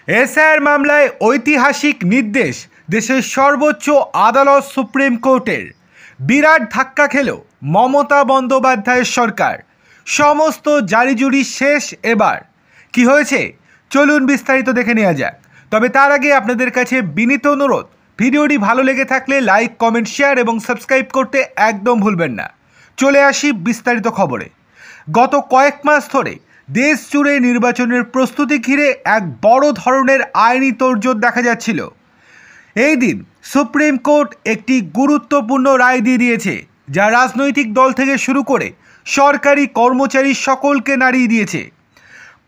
SIR মামলায় ঐতিহাসিক নির্দেশ দেশের সর্বোচ্চ আদালত সুপ্রিম কোর্টের। বিরাট ধাক্কা খেল মমতা বন্দ্যোপাধ্যায়ের সরকার। সমস্ত জারিজুরি শেষ। এবার কি হয়েছে চলুন বিস্তারিত দেখে নেওয়া যাক। তবে তার আগে আপনাদের কাছে বিনীত অনুরোধ, ভিডিওটি ভালো লেগে থাকলে লাইক, কমেন্ট, শেয়ার এবং সাবস্ক্রাইব করতে একদম ভুলবেন না। চলে আসি বিস্তারিত খবরে। গত কয়েক মাস ধরে দেশ জুড়ে নির্বাচনের প্রস্তুতি ঘিরে এক বড় ধরনের আইনি তোড়জোড় দেখা যাচ্ছিল। এই দিন সুপ্রিম কোর্ট একটি গুরুত্বপূর্ণ রায় দিয়ে দিয়েছে, যা রাজনৈতিক দল থেকে শুরু করে সরকারি কর্মচারী সকলকে নাড়িয়ে দিয়েছে।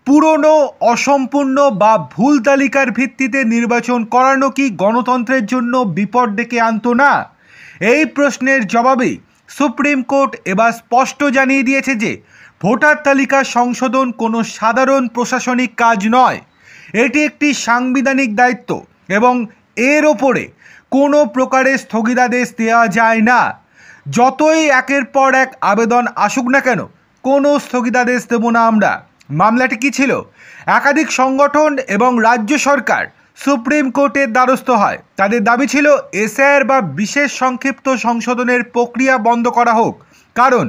পুরনো, অসম্পূর্ণ বা ভুল তালিকার ভিত্তিতে নির্বাচন করানো কি গণতন্ত্রের জন্য বিপদ ডেকে আনতো না? এই প্রশ্নের জবাবেই সুপ্রিম কোর্ট এবার স্পষ্ট জানিয়ে দিয়েছে যে ভোটার তালিকা সংশোধন কোনো সাধারণ প্রশাসনিক কাজ নয়, এটি একটি সাংবিধানিক দায়িত্ব এবং এর ওপরে কোনো প্রকারের স্থগিতাদেশ দেওয়া যায় না। যতই একের পর এক আবেদন আসুক না কেন, কোনো স্থগিতাদেশ দেব না আমরা। মামলাটি কী ছিল? একাধিক সংগঠন এবং রাজ্য সরকার সুপ্রিম কোর্টের দ্বারস্থ হয়। তাদের দাবি ছিল এসআইআর বা বিশেষ সংক্ষিপ্ত সংশোধনের প্রক্রিয়া বন্ধ করা হোক, কারণ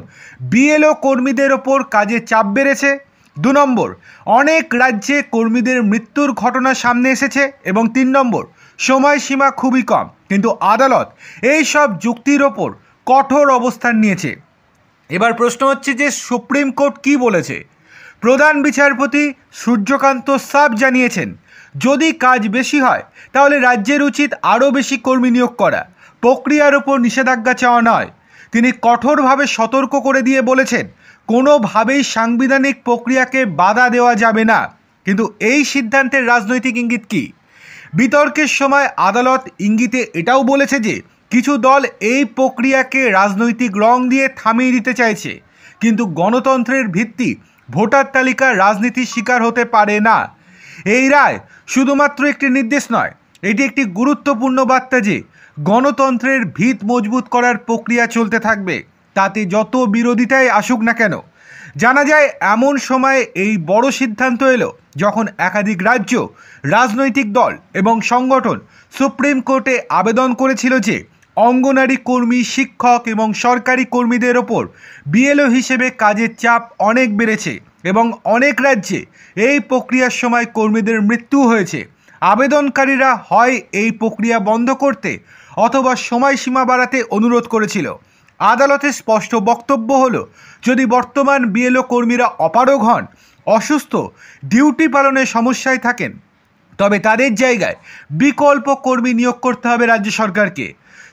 বিএলও কর্মীদের ওপর কাজের চাপ বেড়েছে। 2 নম্বর, অনেক রাজ্যে কর্মীদের মৃত্যুর ঘটনা সামনে এসেছে। এবং 3 নম্বর, সময়সীমা খুবই কম। কিন্তু আদালত এই সব যুক্তির ওপর কঠোর অবস্থান নিয়েছে। এবার প্রশ্ন হচ্ছে যে সুপ্রিম কোর্ট কি বলেছে। প্রধান বিচারপতি সূর্যকান্ত সাফ জানিয়েছেন, যদি কাজ বেশি হয় তাহলে রাজ্যের উচিত আরও বেশি কর্মী নিয়োগ করা, প্রক্রিয়ার ওপর নিষেধাজ্ঞা চাওয়া নয়। তিনি কঠোরভাবে সতর্ক করে দিয়ে বলেছেন, কোনোভাবেই সাংবিধানিক প্রক্রিয়াকে বাধা দেওয়া যাবে না। কিন্তু এই সিদ্ধান্তের রাজনৈতিক ইঙ্গিত কী? বিতর্কের সময় আদালত ইঙ্গিতে এটাও বলেছে যে কিছু দল এই প্রক্রিয়াকে রাজনৈতিক রং দিয়ে থামিয়ে দিতে চাইছে, কিন্তু গণতন্ত্রের ভিত্তি ভোটার তালিকার রাজনীতির শিকার হতে পারে না। এই রায় শুধুমাত্র একটি নির্দেশ নয়, এটি একটি গুরুত্বপূর্ণ বার্তা যে গণতন্ত্রের ভিত মজবুত করার প্রক্রিয়া চলতে থাকবে, তাতে যত বিরোধিতাই আসুক না কেন। জানা যায় এমন সময়ে এই বড় সিদ্ধান্ত এলো যখন একাধিক রাজ্য, রাজনৈতিক দল এবং সংগঠন সুপ্রিম কোর্টে আবেদন করেছিল যে অঙ্গনারী কর্মী, শিক্ষক এবং সরকারি কর্মীদের ওপর বিএলও হিসেবে কাজের চাপ অনেক বেড়েছে এবং অনেক রাজ্যে এই প্রক্রিয়ার সময় কর্মীদের মৃত্যু হয়েছে। আবেদনকারীরা হয় এই প্রক্রিয়া বন্ধ করতে অথবা সময়সীমা বাড়াতে অনুরোধ করেছিল। আদালতের স্পষ্ট বক্তব্য হলো, যদি বর্তমান বিএলও কর্মীরা অপারগ হন, অসুস্থ, ডিউটি পালনের সমস্যায় থাকেন, তবে তাদের জায়গায় বিকল্প কর্মী নিয়োগ করতে হবে রাজ্য সরকারকে।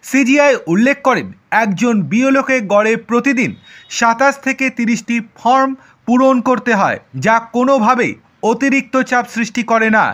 সিজিআই উল্লেখ করেন, একজন বিএলওকে গড়ে প্রতিদিন 27 থেকে 30টি ফর্ম পূরণ করতে হয়, যা কোনোভাবেই অতিরিক্ত চাপ সৃষ্টি করে না।